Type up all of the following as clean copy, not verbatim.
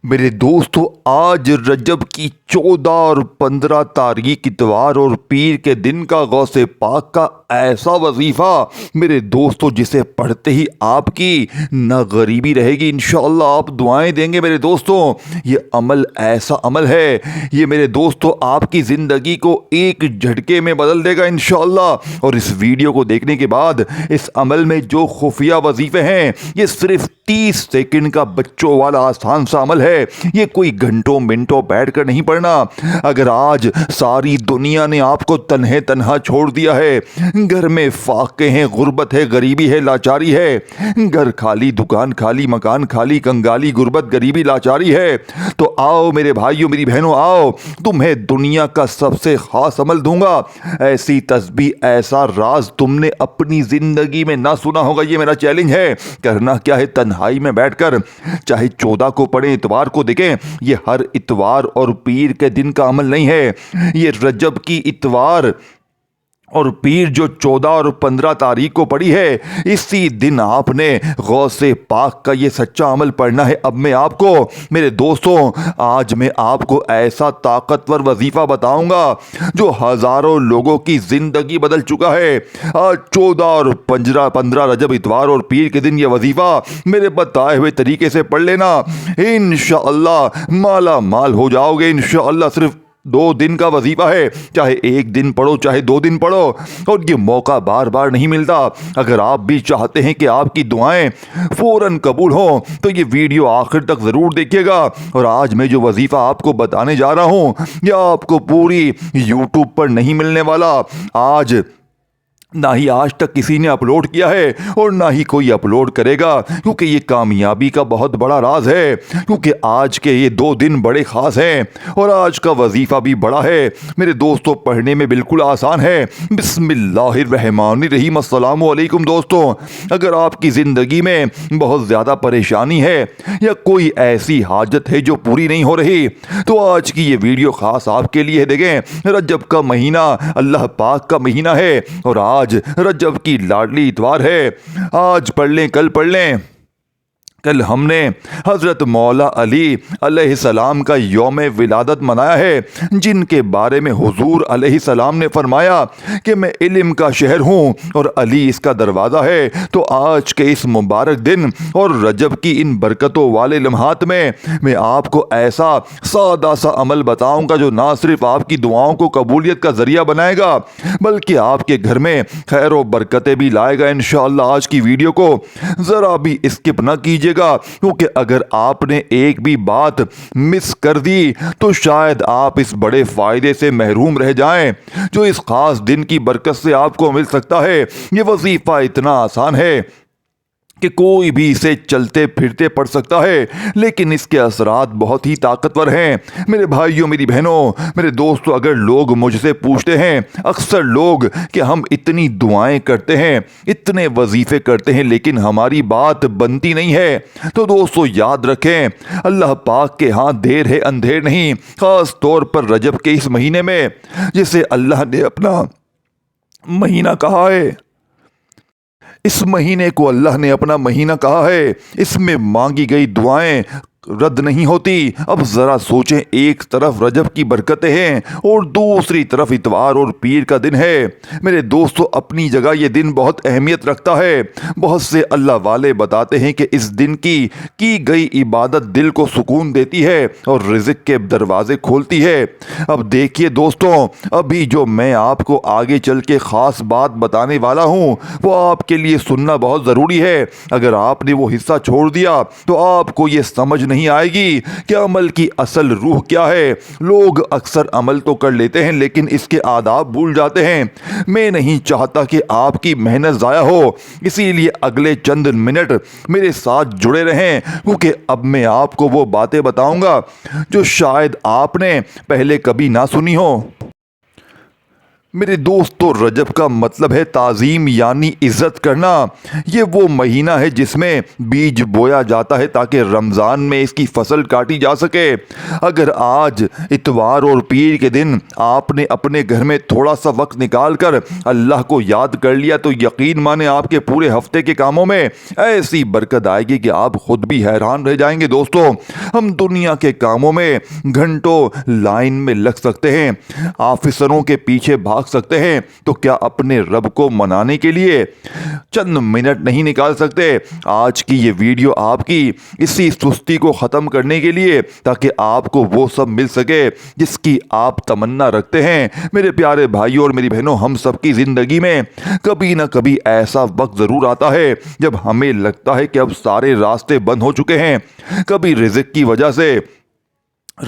میرے دوستو، آج رجب کی 14 اور 15 تاریخ اتوار اور پیر کے دن کا غوث پاک کا ایسا وظیفہ میرے دوستو جسے پڑھتے ہی آپ کی نہ غریبی رہے گی، انشاءاللہ آپ دعائیں دیں گے۔ میرے دوستو، یہ عمل ایسا عمل ہے، یہ میرے دوستو آپ کی زندگی کو ایک جھٹکے میں بدل دے گا انشاءاللہ۔ اور اس ویڈیو کو دیکھنے کے بعد اس عمل میں جو خفیہ وظیفے ہیں، یہ صرف 30 سیکنڈ کا بچوں والا آسان سا عمل ہے، یہ کوئی گھنٹوں منٹوں بیٹھ کر نہیں پڑھنا۔ اگر آج ساری دنیا نے آپ کو تنہا چھوڑ دیا ہے، گھر میں فاقے ہیں، غربت ہے، غریبی ہے، لاچاری ہے، گھر خالی، دکان خالی، مکان خالی، کنگالی، غربت، غریبی، لاچاری ہے، تو آؤ میرے بھائیوں، میری بہنوں، آؤ تمہیں دنیا کا سب سے خاص عمل دوں گا۔ ایسی تسبیح، ایسا راز تم نے اپنی زندگی میں نہ سنا ہوگا، یہ میرا چیلنج ہے۔ کرنا کیا ہے، تنہائی میں بیٹھ کر چاہے 14 کو پڑھیں، اتوار کو دیکھیں، یہ ہر اتوار اور پیر کے دن کا عمل نہیں ہے، یہ رجب کی اتوار اور پیر جو 14 اور 15 تاریخ کو پڑھی ہے، اسی دن آپ نے غوث پاک کا یہ سچا عمل پڑھنا ہے۔ اب میں آپ کو، میرے دوستوں، آج میں آپ کو ایسا طاقتور وظیفہ بتاؤں گا جو ہزاروں لوگوں کی زندگی بدل چکا ہے۔ آج 14 اور 15 رجب اتوار اور پیر کے دن یہ وظیفہ میرے بتائے ہوئے طریقے سے پڑھ لینا، انشاءاللہ مالا مال ہو جاؤ گے انشاءاللہ۔ صرف 2 دن کا وظیفہ ہے، چاہے 1 دن پڑھو، چاہے 2 دن پڑھو، اور یہ موقع بار بار نہیں ملتا۔ اگر آپ بھی چاہتے ہیں کہ آپ کی دعائیں فوراً قبول ہوں تو یہ ویڈیو آخر تک ضرور دیکھیے گا۔ اور آج میں جو وظیفہ آپ کو بتانے جا رہا ہوں، یہ آپ کو پوری یوٹیوب پر نہیں ملنے والا۔ نہ ہی آج تک کسی نے اپلوڈ کیا ہے اور نہ ہی کوئی اپلوڈ کرے گا، کیونکہ یہ کامیابی کا بہت بڑا راز ہے، کیونکہ آج کے یہ 2 دن بڑے خاص ہیں اور آج کا وظیفہ بھی بڑا ہے۔ میرے دوستوں، پڑھنے میں بالکل آسان ہے۔ بسم اللہ الرحمن الرحیم۔ السلام علیکم دوستوں، اگر آپ کی زندگی میں بہت زیادہ پریشانی ہے یا کوئی ایسی حاجت ہے جو پوری نہیں ہو رہی، تو آج کی یہ ویڈیو خاص آپ کے لیے دیکھیں۔ رجب کا مہینہ اللہ پاک کا مہینہ ہے اور آج رجب کی لاڈلی اتوار ہے۔ آج پڑھ لیں، کل پڑھ لیں۔ کل ہم نے حضرت مولا علی علیہ السلام کا یوم ولادت منایا ہے، جن کے بارے میں حضور علیہ السلام نے فرمایا کہ میں علم کا شہر ہوں اور علی اس کا دروازہ ہے۔ تو آج کے اس مبارک دن اور رجب کی ان برکتوں والے لمحات میں آپ کو ایسا سادہ سا عمل بتاؤں گا جو نہ صرف آپ کی دعاؤں کو قبولیت کا ذریعہ بنائے گا، بلکہ آپ کے گھر میں خیر و برکتیں بھی لائے گا انشاءاللہ۔ آج کی ویڈیو کو ذرا بھی اسکپ نہ کیجیے گا، کیونکہ اگر آپ نے ایک بھی بات مس کر دی تو شاید آپ اس بڑے فائدے سے محروم رہ جائیں جو اس خاص دن کی برکت سے آپ کو مل سکتا ہے۔ یہ وظیفہ اتنا آسان ہے کہ کوئی بھی اسے چلتے پھرتے پڑھ سکتا ہے، لیکن اس کے اثرات بہت ہی طاقتور ہیں۔ میرے بھائیوں، میری بہنوں، میرے دوستوں، اگر لوگ مجھ سے پوچھتے ہیں، اکثر لوگ، کہ ہم اتنی دعائیں کرتے ہیں، اتنے وظیفے کرتے ہیں، لیکن ہماری بات بنتی نہیں ہے، تو دوستوں یاد رکھیں، اللہ پاک کے ہاں دیر ہے اندھیر نہیں۔ خاص طور پر رجب کے اس مہینے میں، جسے اللہ نے اپنا مہینہ کہا ہے، اس مہینے کو اللہ نے اپنا مہینہ کہا ہے، اس میں مانگی گئی دعائیں رد نہیں ہوتی۔ اب ذرا سوچیں، ایک طرف رجب کی برکتیں ہیں اور دوسری طرف اتوار اور پیر کا دن ہے۔ میرے دوستو، اپنی جگہ یہ دن بہت اہمیت رکھتا ہے۔ بہت سے اللہ والے بتاتے ہیں کہ اس دن کی گئی عبادت دل کو سکون دیتی ہے اور رزق کے دروازے کھولتی ہے۔ اب دیکھیے دوستوں، ابھی جو میں آپ کو آگے چل کے خاص بات بتانے والا ہوں، وہ آپ کے لیے سننا بہت ضروری ہے۔ اگر آپ نے وہ حصہ چھوڑ دیا تو آپ کو یہ سمجھ نہیں آئے گی کہ عمل کی اصل روح کیا ہے۔ لوگ اکثر عمل تو کر لیتے ہیں لیکن اس کے آداب بھول جاتے ہیں۔ میں نہیں چاہتا کہ آپ کی محنت ضائع ہو، اسی لیے اگلے چند منٹ میرے ساتھ جڑے رہیں، کیونکہ اب میں آپ کو وہ باتیں بتاؤں گا جو شاید آپ نے پہلے کبھی نہ سنی ہو۔ میرے دوستو رجب کا مطلب ہے تعظیم یعنی عزت کرنا۔ یہ وہ مہینہ ہے جس میں بیج بویا جاتا ہے تاکہ رمضان میں اس کی فصل کاٹی جا سکے۔ اگر آج اتوار اور پیر کے دن آپ نے اپنے گھر میں تھوڑا سا وقت نکال کر اللہ کو یاد کر لیا تو یقین مانے آپ کے پورے ہفتے کے کاموں میں ایسی برکت آئے گی کہ آپ خود بھی حیران رہ جائیں گے۔ دوستو ہم دنیا کے کاموں میں گھنٹوں لائن میں لگ سکتے ہیں، آفیسروں کے پیچھے بھاگ سکتے ہیں، تو کیا اپنے رب کو منانے کے لیے چند منٹ نہیں نکال سکتے؟ آج کی یہ ویڈیو آپ کی اسی سستی کو ختم کرنے کے لیے تاکہ آپ کو وہ سب مل سکے جس کی آپ تمنا رکھتے ہیں۔ میرے پیارے بھائیوں اور میری بہنوں، ہم سب کی زندگی میں کبھی نہ کبھی ایسا وقت ضرور آتا ہے جب ہمیں لگتا ہے کہ اب سارے راستے بند ہو چکے ہیں۔ کبھی رزق کی وجہ سے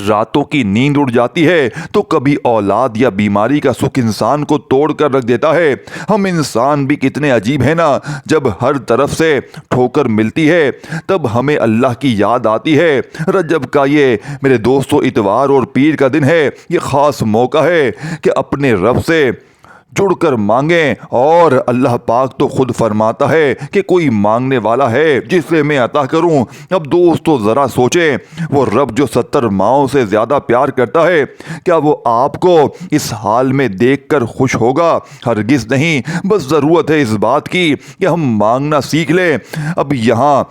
راتوں کی نیند اڑ جاتی ہے تو کبھی اولاد یا بیماری کا سکھ انسان کو توڑ کر رکھ دیتا ہے۔ ہم انسان بھی کتنے عجیب ہیں نا، جب ہر طرف سے ٹھوکر ملتی ہے تب ہمیں اللہ کی یاد آتی ہے۔ رجب کا یہ میرے دوستو اتوار اور پیر کا دن ہے، یہ خاص موقع ہے کہ اپنے رب سے جڑ کر مانگیں، اور اللہ پاک تو خود فرماتا ہے کہ کوئی مانگنے والا ہے جسے میں عطا کروں۔ اب دوستو ذرا سوچیں، وہ رب جو 70 ماؤں سے زیادہ پیار کرتا ہے، کیا وہ آپ کو اس حال میں دیکھ کر خوش ہوگا؟ ہرگز نہیں۔ بس ضرورت ہے اس بات کی کہ ہم مانگنا سیکھ لیں۔ اب یہاں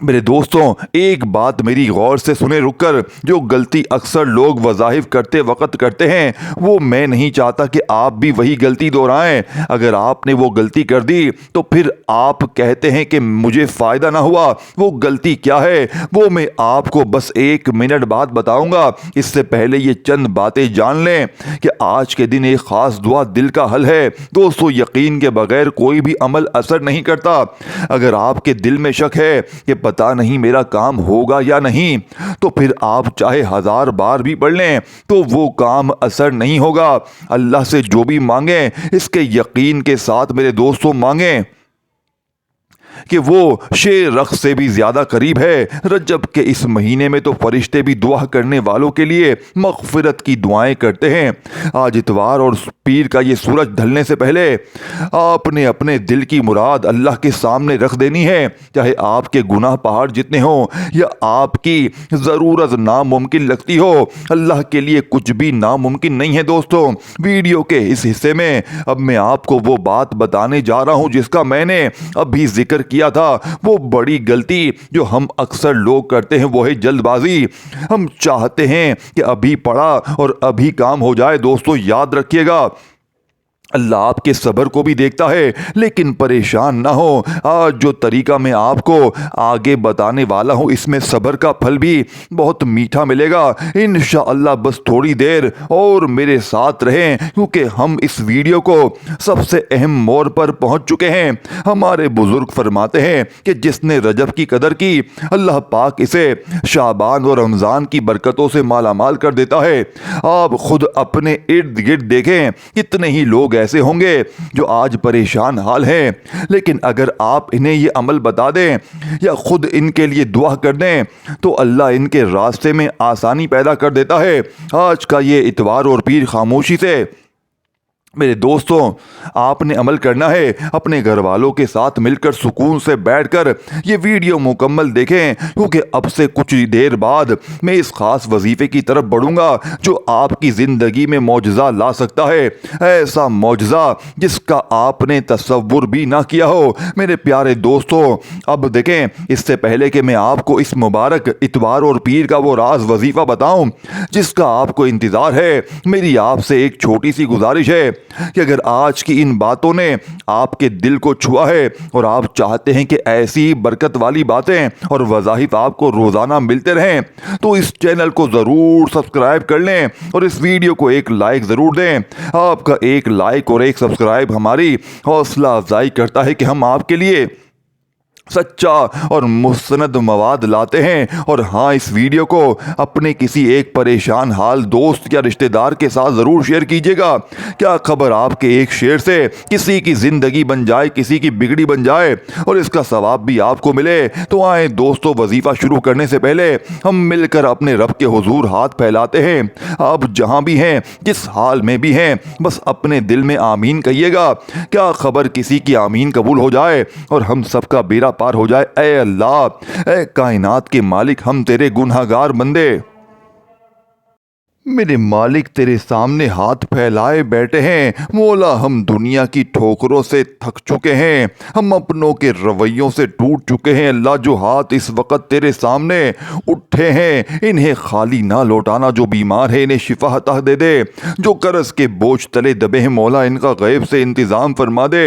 میرے دوستوں ایک بات میری غور سے سنیں رک کر، جو غلطی اکثر لوگ وظائف کرتے وقت کرتے ہیں وہ میں نہیں چاہتا کہ آپ بھی وہی غلطی دہرائیں۔ اگر آپ نے وہ غلطی کر دی تو پھر آپ کہتے ہیں کہ مجھے فائدہ نہ ہوا۔ وہ غلطی کیا ہے وہ میں آپ کو بس 1 منٹ بعد بتاؤں گا۔ اس سے پہلے یہ چند باتیں جان لیں کہ آج کے دن ایک خاص دعا دل کا حل ہے۔ دوستو یقین کے بغیر کوئی بھی عمل اثر نہیں کرتا۔ اگر آپ کے دل میں شک ہے کہ پتا نہیں میرا کام ہوگا یا نہیں، تو پھر آپ چاہے 1000 بار بھی پڑھ لیں تو وہ کام اثر نہیں ہوگا۔ اللہ سے جو بھی مانگیں اس کے یقین کے ساتھ میرے دوستوں مانگیں کہ وہ شیر رخ سے بھی زیادہ قریب ہے۔ رجب کے اس مہینے میں تو فرشتے بھی دعا کرنے والوں کے لیے مغفرت کی دعائیں کرتے ہیں۔ آج اتوار اور پیر کا یہ سورج ڈھلنے سے پہلے آپ نے اپنے دل کی مراد اللہ کے سامنے رکھ دینی ہے، چاہے آپ کے گناہ پہاڑ جتنے ہوں یا آپ کی ضرورت ناممکن لگتی ہو۔ اللہ کے لیے کچھ بھی ناممکن نہیں ہے۔ دوستوں ویڈیو کے اس حصے میں اب میں آپ کو وہ بات بتانے جا رہا ہوں جس کا میں نے ابھی ذکر کیا تھا۔ وہ بڑی غلطی جو ہم اکثر لوگ کرتے ہیں وہ ہے جلد بازی۔ ہم چاہتے ہیں کہ ابھی پڑھا اور ابھی کام ہو جائے۔ دوستو یاد رکھیے گا، اللہ آپ کے صبر کو بھی دیکھتا ہے، لیکن پریشان نہ ہو۔ آج جو طریقہ میں آپ کو آگے بتانے والا ہوں اس میں صبر کا پھل بھی بہت میٹھا ملے گا انشاءاللہ۔ بس تھوڑی دیر اور میرے ساتھ رہیں کیونکہ ہم اس ویڈیو کو سب سے اہم موڑ پر پہنچ چکے ہیں۔ ہمارے بزرگ فرماتے ہیں کہ جس نے رجب کی قدر کی اللہ پاک اسے شعبان اور رمضان کی برکتوں سے مالا مال کر دیتا ہے۔ آپ خود اپنے ارد گرد دیکھیں، کتنے ہی لوگ ایسے ہوں گے جو آج پریشان حال ہیں، لیکن اگر آپ انہیں یہ عمل بتا دیں یا خود ان کے لیے دعا کر دیں تو اللہ ان کے راستے میں آسانی پیدا کر دیتا ہے۔ آج کا یہ اتوار اور پیر خاموشی سے میرے دوستوں آپ نے عمل کرنا ہے۔ اپنے گھر والوں کے ساتھ مل کر سکون سے بیٹھ کر یہ ویڈیو مکمل دیکھیں، کیونکہ اب سے کچھ دیر بعد میں اس خاص وظیفے کی طرف بڑھوں گا جو آپ کی زندگی میں معجزہ لا سکتا ہے، ایسا معجزہ جس کا آپ نے تصور بھی نہ کیا ہو۔ میرے پیارے دوستوں اب دیکھیں، اس سے پہلے کہ میں آپ کو اس مبارک اتوار اور پیر کا وہ راز وظیفہ بتاؤں جس کا آپ کو انتظار ہے، میری آپ سے ایک چھوٹی سی گزارش ہے کہ اگر آج کی ان باتوں نے آپ کے دل کو چھوا ہے اور آپ چاہتے ہیں کہ ایسی برکت والی باتیں اور وظائف آپ کو روزانہ ملتے رہیں تو اس چینل کو ضرور سبسکرائب کر لیں اور اس ویڈیو کو ایک لائک ضرور دیں۔ آپ کا ایک لائک اور ایک سبسکرائب ہماری حوصلہ افزائی کرتا ہے کہ ہم آپ کے لیے सच्चा और मुस्तनद मवाद लाते हैं। और हाँ, इस वीडियो को अपने किसी एक परेशान हाल दोस्त या रिश्तेदार के साथ ज़रूर शेयर कीजिएगा। क्या खबर आपके एक शेयर से किसी की ज़िंदगी बन जाए, किसी की बिगड़ी बन जाए और इसका सवाब भी आपको मिले। तो आए दोस्तों, वजीफ़ा शुरू करने से पहले हम मिलकर अपने रब के हुजूर हाथ फैलाते हैं। आप जहाँ भी हैं, जिस हाल में भी हैं, बस अपने दिल में आमीन कहिएगा। क्या खबर किसी की आमीन कबूल हो जाए और हम सबका बेड़ा पार हो जाए। ऐ अल्लाह, ऐ कायनात के मालिक, हम तेरे गुनहगार बंदे, मेरे मालिक तेरे सामने हाथ फैलाए बैठे हैं। मौला, हम दुनिया की ठोकरों से थक चुके हैं, हम अपनों के रवैयों से टूट चुके हैं। अल्लाह, जो हाथ इस वक्त तेरे सामने उठे हैं, इन्हें खाली ना लौटाना। जो बीमार है, इन्हें शिफा अता दे दे। जो कर्ज के बोझ तले दबे हैं, मौला, इनका गैब से इंतज़ाम फरमा दे।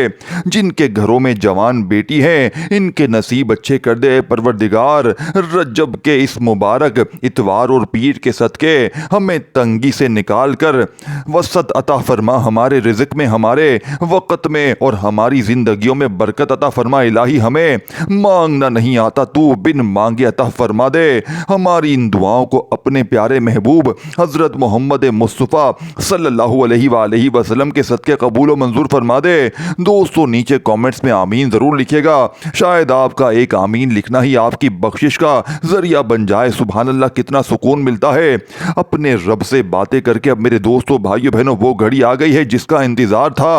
जिनके घरों में जवान बेटी हैं, इनके नसीब अच्छे कर दे परवरदिगार। रजब के इस मुबारक इतवार और पीर के सदके हमें तंगी से निकाल कर वसत अता फरमा। हमारे रिज़्क़ में, हमारे वक़्त में और हमारी ज़िंदगियों में बरकत अता फरमा। इलाही, हमें मांगना नहीं आता, तू बिन मांगे अता फरमा दे। हमारी इन दुआओं को अपने प्यारे महबूब हज़रत मोहम्मद मुस्तफ़ा सल्लल्लाहु अलैहि वसल्लम के सदके कबूल व मंजूर फरमा दे। दोस्तों, नीचे कमेंट्स में आमीन ज़रूर लिखिएगा। शायद आपका एक आमीन लिखना ही आपकी बख्शिश का ज़रिया बन जाए। सुभान अल्लाह, कितना सुकून मिलता है अपने रब से बातें करके। अब मेरे दोस्तों, भाइयों बहनों, वो घड़ी आ गई है जिसका इंतजार था।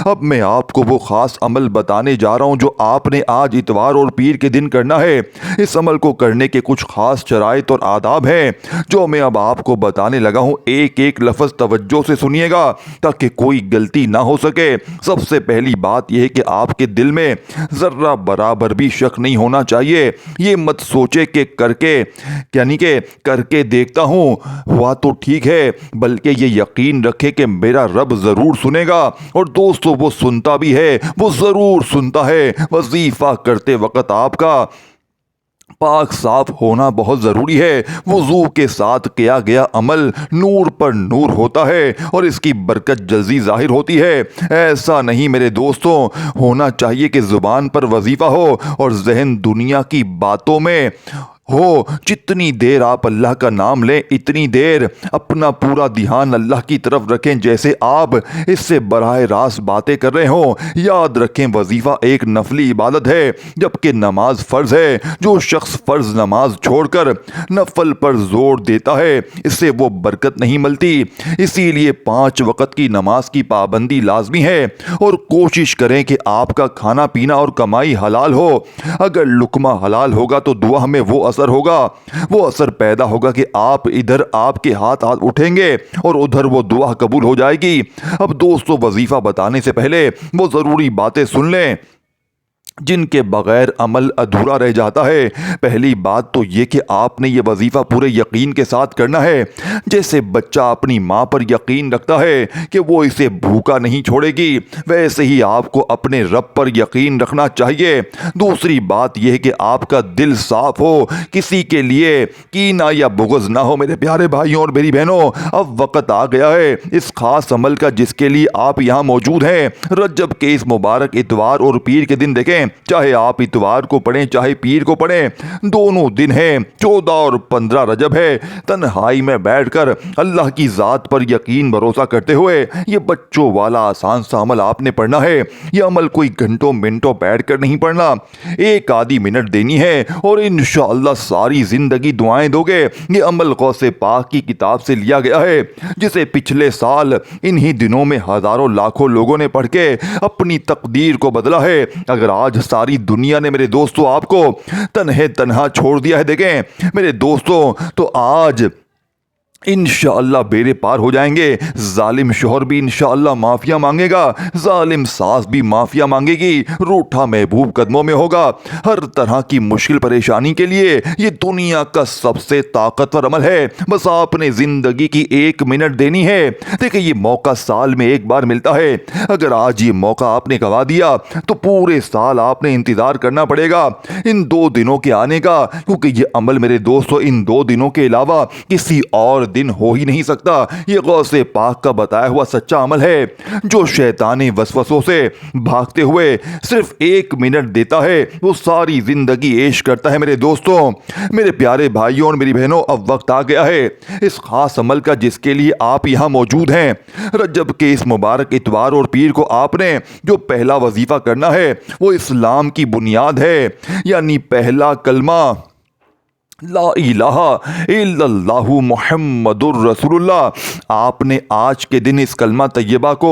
अब मैं आपको वो खास अमल बताने जा रहा हूं जो आपने आज इतवार और पीर के दिन करना है। इस अमल को करने के कुछ खास शराइत और आदाब हैं जो मैं अब आपको बताने लगा हूं। एक एक लफ्ज तवज्जो से सुनिएगा ताकि कोई गलती ना हो सके। सबसे पहली बात यह है कि आपके दिल में जर्रा बराबर भी शक नहीं होना चाहिए। ये मत सोचे कि करके देखता हूं, हुआ तो ठीक है, बल्कि ये यकीन रखे कि मेरा रब ज़रूर सुनेगा। और दोस्तों, वो सुनता भी है, वो ज़रूर सुनता है। वजीफ़ा करते वक्त आपका पाक साफ होना बहुत ज़रूरी है। वज़ू के साथ किया गया अमल नूर पर नूर होता है और इसकी बरकत जल्दी ज़ाहिर होती है। ऐसा नहीं मेरे दोस्तों, होना चाहिए कि ज़ुबान पर वजीफ़ा हो और जहन दुनिया की बातों में हो। जितनी देर आप अल्लाह का नाम लें, इतनी देर अपना पूरा ध्यान अल्लाह की तरफ रखें जैसे आप इससे बराह रास्त बातें कर रहे हों। याद रखें, वजीफ़ा एक नफली इबादत है जबकि नमाज फ़र्ज़ है। जो शख्स फ़र्ज़ नमाज छोड़कर नफल पर जोर देता है, इससे वो बरकत नहीं मिलती। इसीलिए 5 वक़्त की नमाज की पाबंदी लाजमी है। और कोशिश करें कि आपका खाना पीना और कमाई हलाल हो। अगर लुकमा हलाल होगा तो दुआ में वो होगा, वो असर पैदा होगा कि आप इधर आपके हाथ उठेंगे और उधर वो दुआ कबूल हो जाएगी। अब दोस्तों, वजीफा बताने से पहले वो जरूरी बातें सुन लें जिनके बगैर अमल अधूरा रह जाता है। पहली बात तो ये कि आपने ये वजीफ़ा पूरे यकीन के साथ करना है। जैसे बच्चा अपनी माँ पर यकीन रखता है कि वो इसे भूखा नहीं छोड़ेगी, वैसे ही आपको अपने रब पर यकीन रखना चाहिए। दूसरी बात यह है कि आपका दिल साफ हो, किसी के लिए कीना या बुग़्ज़ ना हो। मेरे प्यारे भाइयों और मेरी बहनों, अब वक़्त आ गया है इस खास अमल का जिसके लिए आप यहाँ मौजूद हैं। रजब के इस मुबारक इतवार और पीर के दिन देखें, चाहे आप इतवार को पढ़ें चाहे पीर को पढ़ें, दोनों दिन हैं। 14 और 15 रजब है। तन्हाई में बैठकर अल्लाह की ज़ात पर यकीन भरोसा करते हुए ये बच्चों वाला आसान सा अमल आपने पढ़ना है। यह अमल कोई घंटों मिनटों बैठकर नहीं पढ़ना, एक आधी मिनट देनी है और इंशाअल्लाह सारी ज़िंदगी दुआएं दोगे। ये अमल गौसे पाक की किताब से लिया गया है जिसे पिछले साल इन्हीं दिनों में हज़ारों लाखों लोगों ने पढ़ के अपनी तकदीर को बदला है। अगर आज सारी दुनिया ने मेरे दोस्तों आपको तन्हा छोड़ दिया है, देखें मेरे दोस्तों, तो आज इंशाअल्लाह बेड़े पार हो जाएंगे। जालिम शोहर भी इंशाअल्लाह माफिया मांगेगा, जालिम सास भी माफिया मांगेगी, रूठा महबूब कदमों में होगा। हर तरह की मुश्किल परेशानी के लिए ये दुनिया का सबसे ताकतवर अमल है। बस आपने जिंदगी की 1 मिनट देनी है। देखिए, ये मौका साल में एक बार मिलता है। अगर आज ये मौका आपने गवा दिया तो पूरे साल आपने इंतजार करना पड़ेगा इन 2 दिनों के आने का, क्योंकि ये अमल मेरे दोस्तों इन 2 दिनों के अलावा किसी और दिन हो ही नहीं सकता। ये गौसे पाक का बताया हुआ सच्चा अमल है जो शैतानी वसवसों से भागते हुए सिर्फ 1 मिनट देता है, वो सारी जिंदगी ऐश करता है। मेरे दोस्तों, मेरे प्यारे भाइयों और मेरी बहनों, अब वक्त आ गया है इस खास अमल का जिसके लिए आप यहाँ मौजूद हैं। रजब के इस मुबारक इतवार और पीर को आपने जो पहला वजीफा करना है वो इस्लाम की बुनियाद है, यानी पहला कलमा ला इलाहा इल्लल्लाहु मुहम्मदुर रसूलुल्लाह। आपने आज के दिन इस कलमा तैयबा को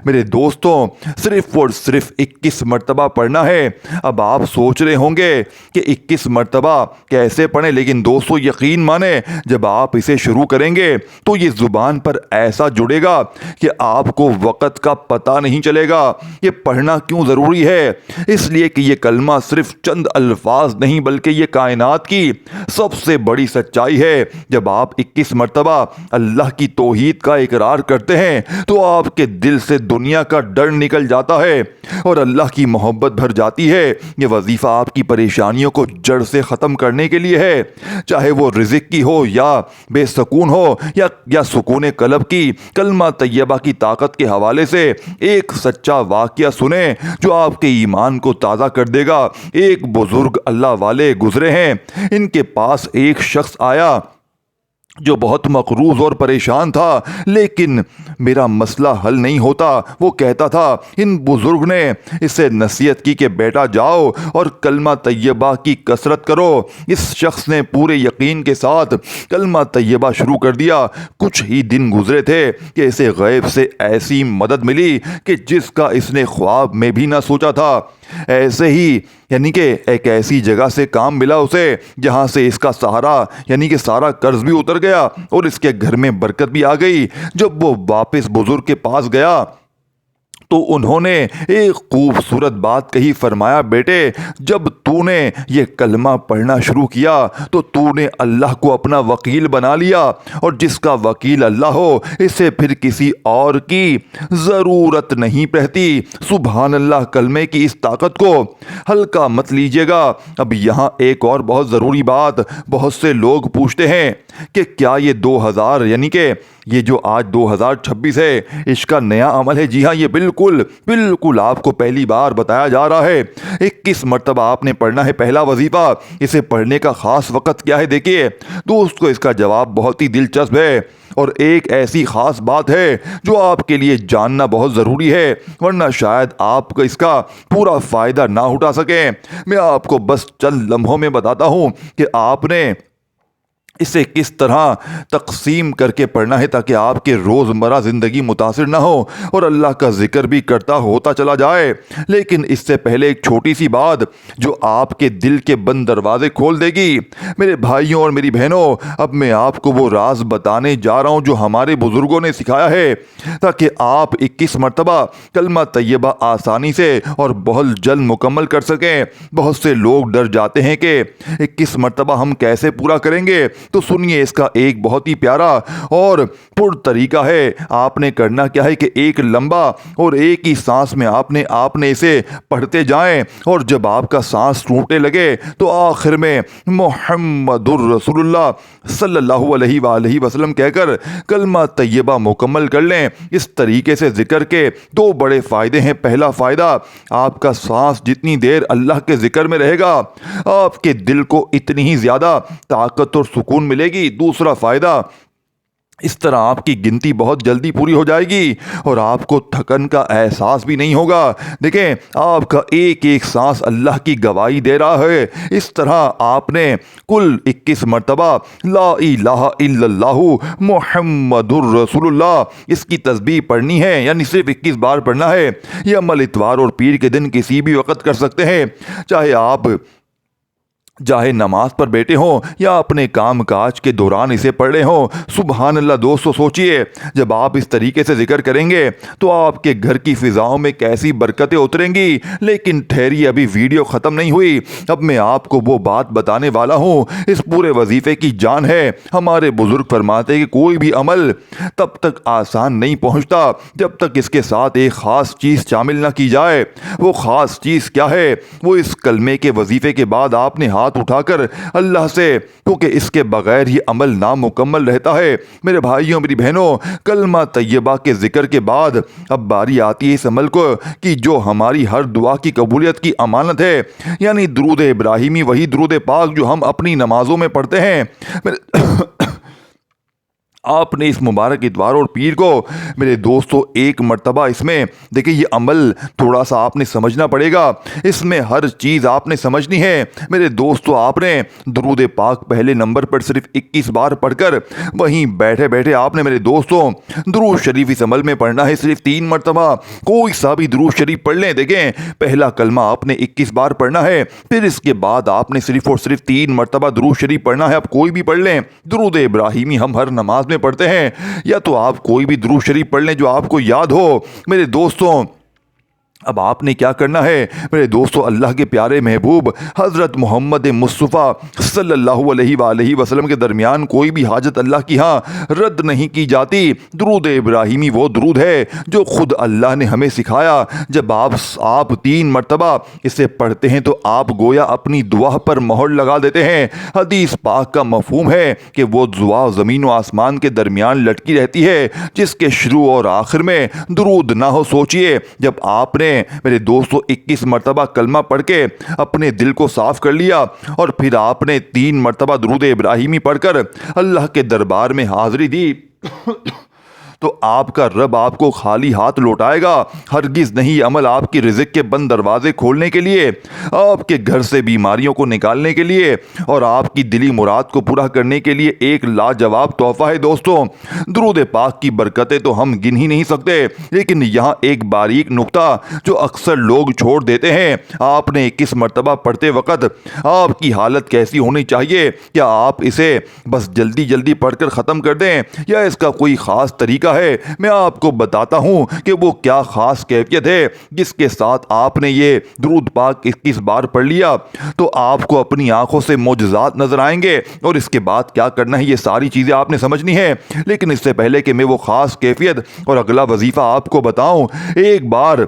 मेरे दोस्तों सिर्फ और सिर्फ 21 मरतबा पढ़ना है। अब आप सोच रहे होंगे कि 21 मरतबा कैसे पढ़ें, लेकिन दोस्तों यकीन माने जब आप इसे शुरू करेंगे तो ये ज़ुबान पर ऐसा जुड़ेगा कि आपको वक़्त का पता नहीं चलेगा। ये पढ़ना क्यों ज़रूरी है? इसलिए कि ये कलमा सिर्फ चंद अल्फाज नहीं बल्कि ये कायनात की सबसे बड़ी सच्चाई है। जब आप 21 मरतबा अल्लाह की तौहीद का इकरार करते हैं तो आपके दिल से दुनिया का डर निकल जाता है और अल्लाह की मोहब्बत भर जाती है। ये वजीफ़ा आपकी परेशानियों को जड़ से ख़त्म करने के लिए है, चाहे वो रिज़्क़ की हो या बेसकून हो या सुकून कल्ब की। कलमा तैयबा की ताकत के हवाले से एक सच्चा वाक़या सुने जो आपके ईमान को ताज़ा कर देगा। एक बुजुर्ग अल्लाह वाले गुजरे हैं, इनके पास एक शख्स आया जो बहुत मकरूज और परेशान था, लेकिन मेरा मसला हल नहीं होता। वो कहता था, इन बुजुर्ग ने इसे नसीहत की कि बेटा जाओ और कलमा तैयबा की कसरत करो। इस शख्स ने पूरे यकीन के साथ कलमा तैयबा शुरू कर दिया। कुछ ही दिन गुजरे थे कि इसे गैब से ऐसी मदद मिली कि जिसका इसने ख्वाब में भी ना सोचा था। ऐसे ही यानी कि एक ऐसी जगह से काम मिला उसे जहां से इसका सहारा यानी कि सारा कर्ज भी उतर गया और इसके घर में बरकत भी आ गई। जब वो वापस बुजुर्ग के पास गया तो उन्होंने एक खूबसूरत बात कही। फरमाया, बेटे जब तूने ये कलमा पढ़ना शुरू किया तो तूने अल्लाह को अपना वकील बना लिया, और जिसका वकील अल्लाह हो इसे फिर किसी और की ज़रूरत नहीं रहती। सुभान अल्लाह। कलमे की इस ताकत को हल्का मत लीजिएगा। अब यहाँ एक और बहुत ज़रूरी बात, बहुत से लोग पूछते हैं कि क्या ये 2000 यानी कि ये जो आज 2026 है इसका नया अमल है? जी हाँ, ये बिल्कुल आपको पहली बार बताया जा रहा है। 21 मरतबा आपने पढ़ना है पहला वजीफा। इसे पढ़ने का खास वक़्त क्या है? देखिए दोस्तों, इसका जवाब बहुत ही दिलचस्प है और एक ऐसी खास बात है जो आपके लिए जानना बहुत ज़रूरी है, वरना शायद आप इसका पूरा फ़ायदा ना उठा सकें। मैं आपको बस चंद लम्हों में बताता हूँ कि आपने इसे किस तरह तकसीम करके पढ़ना है ताकि आपके रोज़मर्रा ज़िंदगी मुतासिर ना हो और अल्लाह का जिक्र भी करता होता चला जाए। लेकिन इससे पहले एक छोटी सी बात जो आपके दिल के बंद दरवाजे खोल देगी। मेरे भाइयों और मेरी बहनों, अब मैं आपको वो राज बताने जा रहा हूँ जो हमारे बुज़ुर्गों ने सिखाया है ताकि आप 21 मरतबा कलमा तैयबा आसानी से और बहुत जल्द मुकम्मल कर सकें। बहुत से लोग डर जाते हैं कि 21 मरतबा हम कैसे पूरा करेंगे, तो सुनिए इसका एक बहुत ही प्यारा और पुर तरीका है। आपने करना क्या है कि एक लंबा और एक ही सांस में आपने इसे पढ़ते जाएं, और जब आपका सांस टूटने लगे तो आखिर में मुहम्मदुर रसूलुल्लाह सल्लल्लाहु अलैहि वसल्लम कहकर कलमा तैयबा मुकम्मल कर लें। इस तरीके से जिक्र के 2 बड़े फ़ायदे हैं। पहला फ़ायदा, आपका सांस जितनी देर अल्लाह के जिक्र में रहेगा आपके दिल को इतनी ही ज़्यादा ताकत और सुकून मिलेगी। दूसरा फ़ायदा, इस तरह आपकी गिनती बहुत जल्दी पूरी हो जाएगी और आपको थकन का एहसास भी नहीं होगा। देखें, आपका एक एक सांस अल्लाह की गवाही दे रहा है। इस तरह आपने कुल 21 मरतबा ला इलाहा इल्लल्लाहु मुहम्मदुर रसूलुल्लाह इसकी तस्बीह पढ़नी है, यानी सिर्फ 21 बार पढ़ना है। यह अमल इतवार और पीर के दिन किसी भी वक्त कर सकते हैं, चाहे नमाज पर बैठे हों या अपने काम काज के दौरान इसे पढ़ रहे हों। सुभान अल्लाह। दोस्तों सोचिए, जब आप इस तरीके से जिक्र करेंगे तो आपके घर की फ़िज़ाओं में कैसी बरकतें उतरेंगी। लेकिन ठहरिए, अभी वीडियो ख़त्म नहीं हुई। अब मैं आपको वो बात बताने वाला हूँ, इस पूरे वजीफ़े की जान है। हमारे बुज़ुर्ग फरमाते हैं कि कोई भी अमल तब तक आसान नहीं पहुँचता जब तक इसके साथ एक ख़ास चीज़ शामिल ना की जाए। वो ख़ास चीज़ क्या है? वो इस कलमे के वजीफ़े के बाद आपने हाथ ہاتھ اٹھا کر اللہ سے، کیونکہ اس کے بغیر یہ عمل نامکمل رہتا ہے۔ میرے بھائیوں میری بہنوں، کلمہ طیبہ کے ذکر کے بعد اب باری آتی ہے اس عمل کو کہ جو ہماری ہر دعا کی قبولیت کی امانت ہے، یعنی درود ابراہیمی، وہی درود پاک جو ہم اپنی نمازوں میں پڑھتے ہیں۔ آپ نے اس مبارک اتوار اور پیر کو میرے دوستو ایک مرتبہ اس میں دیکھیں، یہ عمل تھوڑا سا آپ نے سمجھنا پڑے گا، اس میں ہر چیز آپ نے سمجھنی ہے میرے دوستو۔ آپ نے درود پاک پہلے نمبر پر صرف 21 بار پڑھ کر وہیں بیٹھے بیٹھے آپ نے میرے دوستو درود شریف اس عمل میں پڑھنا ہے صرف 3 مرتبہ۔ کوئی سا بھی درود شریف پڑھ لیں، دیکھیں پہلا کلمہ آپ نے 21 بار پڑھنا ہے، پھر اس کے بعد آپ نے صرف اور صرف 3 مرتبہ درود شریف پڑھنا ہے۔ اب کوئی بھی پڑھ لیں، درود ابراہیمی ہم ہر نماز میں پڑھتے ہیں، یا تو آپ کوئی بھی درود شریف پڑھ لیں جو آپ کو یاد ہو میرے دوستوں۔ اب آپ نے کیا کرنا ہے میرے دوستو، اللہ کے پیارے محبوب حضرت محمد مصطفیٰ صلی اللہ علیہ وآلہ وسلم کے درمیان کوئی بھی حاجت اللہ کی ہاں رد نہیں کی جاتی۔ درود ابراہیمی وہ درود ہے جو خود اللہ نے ہمیں سکھایا۔ جب آپ 3 مرتبہ اسے پڑھتے ہیں تو آپ گویا اپنی دعا پر مہر لگا دیتے ہیں۔ حدیث پاک کا مفہوم ہے کہ وہ دعا زمین و آسمان کے درمیان لٹکی رہتی ہے جس کے شروع اور آخر میں درود نہ ہو۔ سوچئے جب آپ نے میرے دوستو 21 مرتبہ کلمہ پڑھ کے اپنے دل کو صاف کر لیا اور پھر آپ نے 3 مرتبہ درود ابراہیمی پڑھ کر اللہ کے دربار میں حاضری دی تو آپ کا رب آپ کو خالی ہاتھ لوٹائے گا؟ ہرگز نہیں۔ یہ عمل آپ کی رزق کے بند دروازے کھولنے کے لیے، آپ کے گھر سے بیماریوں کو نکالنے کے لیے اور آپ کی دلی مراد کو پورا کرنے کے لیے ایک لاجواب تحفہ ہے دوستوں۔ درود پاک کی برکتیں تو ہم گن ہی نہیں سکتے، لیکن یہاں ایک باریک نقطہ جو اکثر لوگ چھوڑ دیتے ہیں۔ آپ نے 21 مرتبہ پڑھتے وقت آپ کی حالت کیسی ہونی چاہیے؟ کیا آپ اسے بس جلدی جلدی پڑھ کر ختم کر دیں یا اس کا کوئی خاص طریقہ ہے؟ میں آپ کو بتاتا ہوں کہ وہ کیا خاص کیفیت ہے جس کے ساتھ آپ نے یہ درود پاک 21 بار پڑھ لیا تو آپ کو اپنی آنکھوں سے معجزات نظر آئیں گے۔ اور اس کے بعد کیا کرنا ہے یہ ساری چیزیں آپ نے سمجھنی ہے، لیکن اس سے پہلے کہ میں وہ خاص کیفیت اور اگلا وظیفہ آپ کو بتاؤں، ایک بار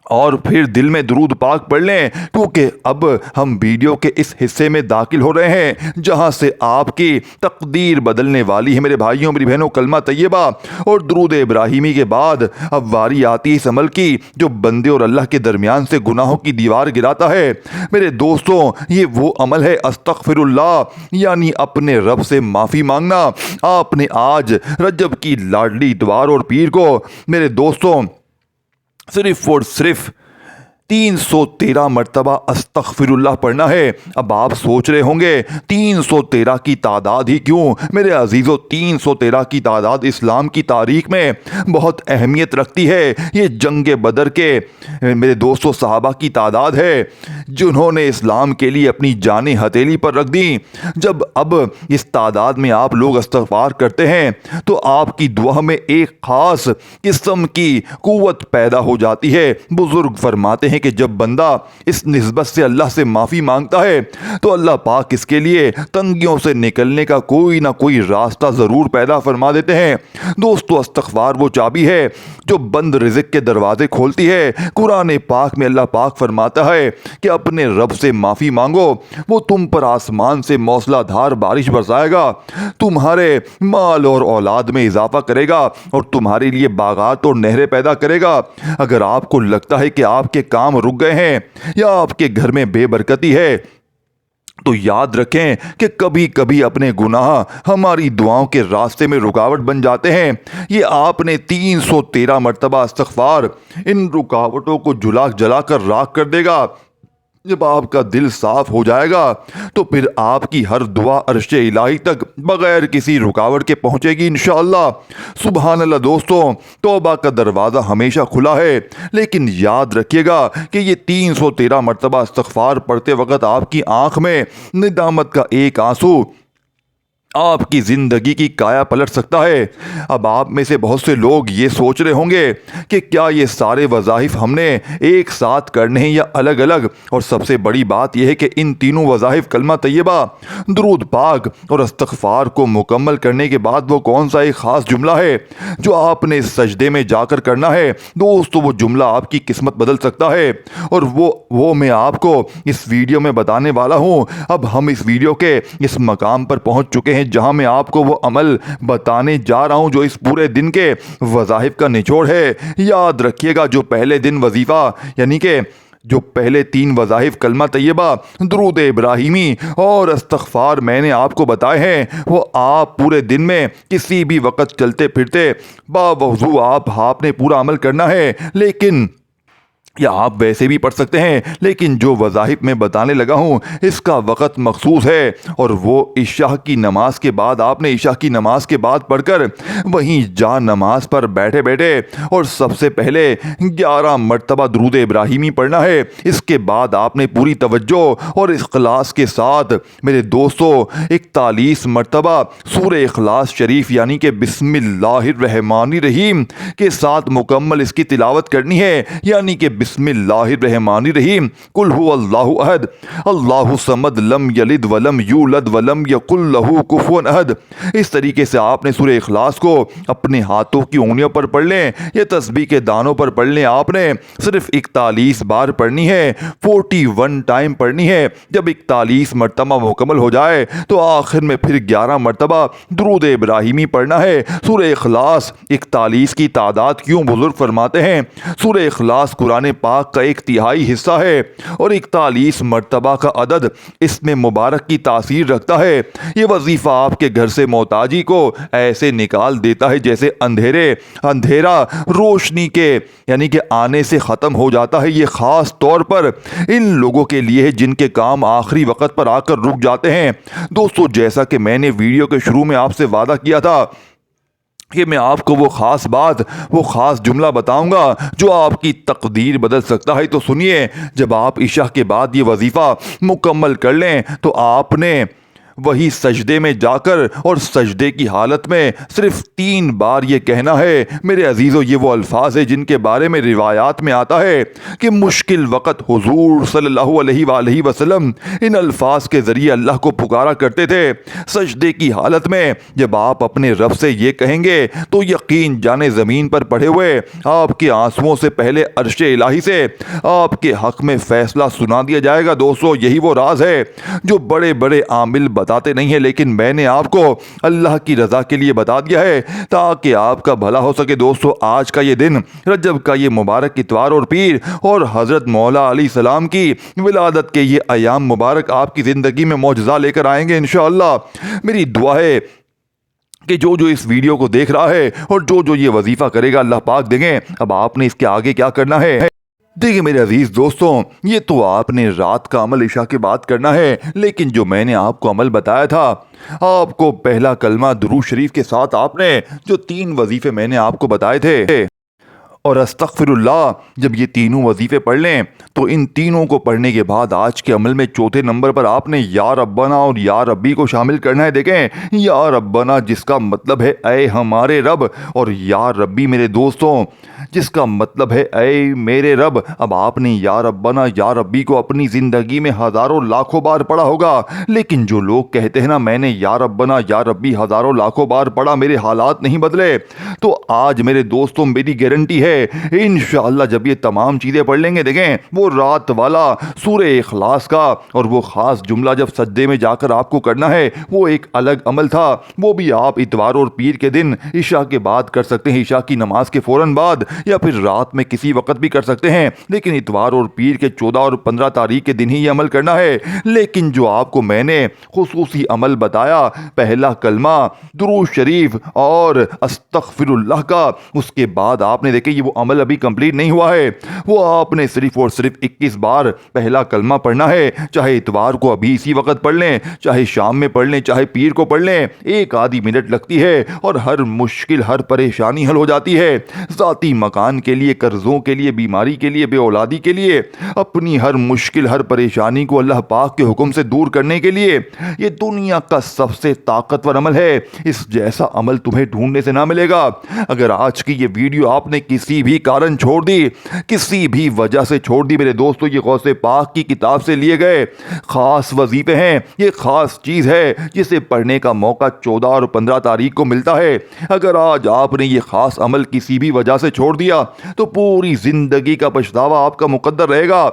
اور پھر دل میں درود پاک پڑھ لیں، کیونکہ اب ہم ویڈیو کے اس حصے میں داخل ہو رہے ہیں جہاں سے آپ کی تقدیر بدلنے والی ہے۔ میرے بھائیوں میری بہنوں، کلمہ طیبہ اور درود ابراہیمی کے بعد اب واری آتی ہے اس عمل کی جو بندے اور اللہ کے درمیان سے گناہوں کی دیوار گراتا ہے۔ میرے دوستوں، یہ وہ عمل ہے استغفر اللہ، یعنی اپنے رب سے معافی مانگنا۔ آپ نے آج رجب کی لاڈلی اتوار اور پیر کو میرے دوستوں صرف اور صرف 313 مرتبہ استغفر اللہ پڑھنا ہے۔ اب آپ سوچ رہے ہوں گے 313 کی تعداد ہی کیوں؟ میرے عزیزو، 313 کی تعداد اسلام کی تاریخ میں بہت اہمیت رکھتی ہے۔ یہ جنگ بدر کے میرے دوستو صحابہ کی تعداد ہے جنہوں نے اسلام کے لیے اپنی جانیں ہتھیلی پر رکھ دیں۔ جب اب اس تعداد میں آپ لوگ استغفار کرتے ہیں تو آپ کی دعا میں ایک خاص قسم کی قوت پیدا ہو جاتی ہے۔ بزرگ فرماتے ہیں کہ جب بندہ اس نسبت سے اللہ سے معافی مانگتا ہے تو اللہ پاک اس کے لیے تنگیوں سے نکلنے کا کوئی نہ کوئی راستہ ضرور پیدا فرما دیتے ہیں۔ دوستو، استغفار وہ چابی ہے جو بند رزق کے دروازے کھولتی ہے۔ قرآن پاک میں اللہ پاک فرماتا ہے کہ اپنے رب سے معافی مانگو، وہ تم پر آسمان سے موسلا دھار بارش برسائے گا، تمہارے مال اور اولاد میں اضافہ کرے گا اور تمہارے لیے باغات اور نہریں پیدا کرے گا۔ اگر آپ کو لگتا ہے کہ آپ کے کام رک گئے ہیں یا آپ کے گھر میں بے برکتی ہے تو یاد رکھیں کہ کبھی کبھی اپنے گناہ ہماری دعاؤں کے راستے میں رکاوٹ بن جاتے ہیں۔ یہ آپ نے 313 مرتبہ استغفار ان رکاوٹوں کو جلا کر راکھ کر دے گا۔ جب آپ کا دل صاف ہو جائے گا تو پھر آپ کی ہر دعا عرش الہی تک بغیر کسی رکاوٹ کے پہنچے گی انشاءاللہ۔ سبحان اللہ دوستوں، توبہ کا دروازہ ہمیشہ کھلا ہے، لیکن یاد رکھیے گا کہ یہ 313 مرتبہ استغفار پڑھتے وقت آپ کی آنکھ میں ندامت کا ایک آنسو आपकी जिंदगी की काया पलट सकता है। अब आप में से बहुत से लोग ये सोच रहे होंगे कि क्या ये सारे वज़ाइफ हमने एक साथ करने हैं या अलग अलग। और सबसे बड़ी बात यह है कि इन तीनों वज़ाइफ कलमा तैयबा, दुरूद पाक और इस्तग़फ़ार को मुकम्मल करने के बाद वो कौन सा एक ख़ास जुमला है जो आपने सजदे में जाकर करना है। दोस्तों, वो जुमला आपकी किस्मत बदल सकता है और वो मैं आपको इस वीडियो में बताने वाला हूँ। अब हम इस वीडियो के इस मकाम पर पहुँच चुके हैं जहां मैं आपको वो अमल बताने जा रहा हूं जो इस पूरे दिन के वज़ाइफ का निचोड़ है। याद रखिएगा, जो पहले दिन वजीफा यानी कि जो पहले 3 वज़ाइफ कलमा तैयबा, दुरूद इब्राहिमी और इस्तग़फ़ार मैंने आपको बताए हैं, वो आप पूरे दिन में किसी भी वक्त चलते फिरते बावजू आपने पूरा अमल करना है। लेकिन या आप वैसे भी पढ़ सकते हैं, लेकिन जो वज़ाइफ मैं बताने लगा हूँ इसका वक़्त मखसूस है और वो इशा की नमाज के बाद, आपने इशा की नमाज के बाद पढ़कर वहीं जा नमाज पर बैठे बैठे और सबसे पहले 11 मरतबा दुरूद इब्राहिमी पढ़ना है। इसके बाद आपने पूरी तवज्जो और इखलास के साथ मेरे दोस्तों 41 मरतबा सूरह इखलास शरीफ यानी कि बिस्मिल्लाहिर्रहमानिर्रहीम के साथ मुकम्मल इसकी तिलावत करनी है। यानी कि बिस्मिल्लाहिर्रहमानिर्रहीम, कुल हुवल्लाहु अहद, अल्लाहु समद, लम यलिद वलम यूलद वलम यकुल लहू कुफुवन अहद। इस तरीके से आपने सूरह इखलास को अपने हाथों की उंगलियों पर पढ़ लें या तस्बीह के दानों पर पढ़ लें। आपने सिर्फ 41 बार पढ़नी है, 41 टाइम पढ़नी है। जब 41 मरतबा मुकम्मल हो जाए तो आखिर में फिर 11 मरतबा दुरूद इब्राहिमी पढ़ना है। सूरह इखलास 41 की तादाद क्यों बुजुर्ग फरमाते हैं, सूरह इखलास कुरान पाक का 1/3 हिस्सा है और 41 मरतबा का अदद इसमें मुबारक की तासीर रखता है। ये वजीफा आपके घर से मोहताजी को ऐसे निकाल देता है जैसे अंधेरा रोशनी के यानी कि आने से ख़त्म हो जाता है। ये ख़ास तौर पर इन लोगों के लिए है जिनके काम आखिरी वक्त पर आकर रुक जाते हैं। दोस्तों, जैसा कि मैंने वीडियो के शुरू में आपसे वादा किया था कि मैं आपको वो ख़ास बात, वो ख़ास जुमला बताऊंगा जो आपकी तकदीर बदल सकता है। तो सुनिए, जब आप इशा के बाद ये वजीफ़ा मुकम्मल कर लें तो आपने वही सजदे में जाकर और सजदे की हालत में सिर्फ 3 बार ये कहना है। मेरे अजीज़ों, ये वो अल्फाज है जिनके बारे में रिवायात में आता है कि मुश्किल वक़्त हुजूर सल्लल्लाहु अलैहि वसल्लम इन अल्फाज के ज़रिए अल्लाह को पुकारा करते थे। सजदे की हालत में जब आप अपने रब से ये कहेंगे तो यकीन जाने ज़मीन पर पड़े हुए आपके आंसुओं से पहले अर्शे इलाही से आपके हक़ में फ़ैसला सुना दिया जाएगा। दोस्तों, यही वो राज है जो बड़े बड़े आमिल बताते नहीं है, लेकिन मैंने आपको अल्लाह की रज़ा के लिए बता दिया है ताकि आपका भला हो सके। दोस्तों, आज का ये दिन, रजब का ये मुबारक इतवार और पीर और हज़रत मौला अली सलाम की विलादत के ये अयाम मुबारक आपकी ज़िंदगी में मौजज़ा लेकर आएंगे इंशाअल्लाह। मेरी दुआ है कि जो जो इस वीडियो को देख रहा है और जो जो ये वजीफ़ा करेगा अल्लाह पाक देंगे। अब आपने इसके आगे क्या करना है, देखिए मेरे अजीज दोस्तों, ये तो आपने रात का अमल इशा के बाद करना है, लेकिन जो मैंने आपको अमल बताया था, आपको पहला कलमा दुरूद शरीफ के साथ आपने जो 3 वजीफे मैंने आपको बताए थे और अस्तगफिरुल्लाह, जब ये तीनों वजीफ़े पढ़ लें तो इन तीनों को पढ़ने के बाद आज के अमल में चौथे नंबर पर आपने या रब्बना और या रब्बी को शामिल करना है। देखें, या रब्बना जिसका मतलब है ऐ हमारे रब, और या रब्बी मेरे दोस्तों जिसका मतलब है ऐ मेरे रब। अब आपने या रब्बना या रब्बी को अपनी ज़िंदगी में हज़ारों लाखों बार पढ़ा होगा, लेकिन जो लोग कहते हैं ना मैंने या रब्बना या रब्बी हज़ारों लाखों बार पढ़ा, मेरे हालात नहीं बदले, तो आज मेरे दोस्तों मेरी गारंटी है इंशाअल्लाह जब ये तमाम चीज़ें पढ़ लेंगे, देखें वो रात वाला सूरह इखलास का और वो ख़ास जुमला जब सज्दे में जाकर आपको करना है, वो एक अलग अमल था। वो भी आप इतवार और पीर के दिन इशा के बाद कर सकते हैं, इशा की नमाज के फ़ौरन बाद, या फिर रात में किसी वक्त भी कर सकते हैं, लेकिन इतवार और पीर के 14 और 15 तारीख के दिन ही ये अमल करना है। लेकिन जो आपको मैंने खुसूसी अमल बताया, पहला कलमा दुरूद शरीफ और अस्तगफिरुल्लाह का, उसके बाद आपने देखे ये वो अमल अभी कंप्लीट नहीं हुआ है, वो आपने सिर्फ और सिर्फ 21 बार पहला कलमा पढ़ना है। चाहे इतवार को अभी इसी वक्त पढ़ लें, चाहे शाम में पढ़ लें, चाहे पीर को पढ़ लें, 1 आधी मिनट लगती है और हर मुश्किल हर परेशानी हल हो जाती है। ज़ाती مکان کے لیے، قرضوں کے لیے، بیماری کے لیے، بے اولادی کے لیے، اپنی ہر مشکل، ہر پریشانی کو اللہ پاک کے حکم سے دور کرنے کے لیے یہ دنیا کا سب سے طاقتور عمل ہے۔ اس جیسا عمل تمہیں ڈھونڈنے سے نہ ملے گا۔ اگر آج کی یہ ویڈیو آپ نے کسی بھی کارن چھوڑ دی، کسی بھی وجہ سے چھوڑ دی، میرے دوستو، یہ غوث پاک کی کتاب سے لیے گئے خاص وظیفے ہیں، یہ خاص چیز ہے جسے پڑھنے کا موقع 14 اور 15 تاریخ کو ملتا ہے۔ اگر آج آپ نے یہ خاص عمل کسی بھی وجہ سے چھوڑ دیا تو پوری زندگی کا پچھتاوا آپ کا مقدر رہے گا،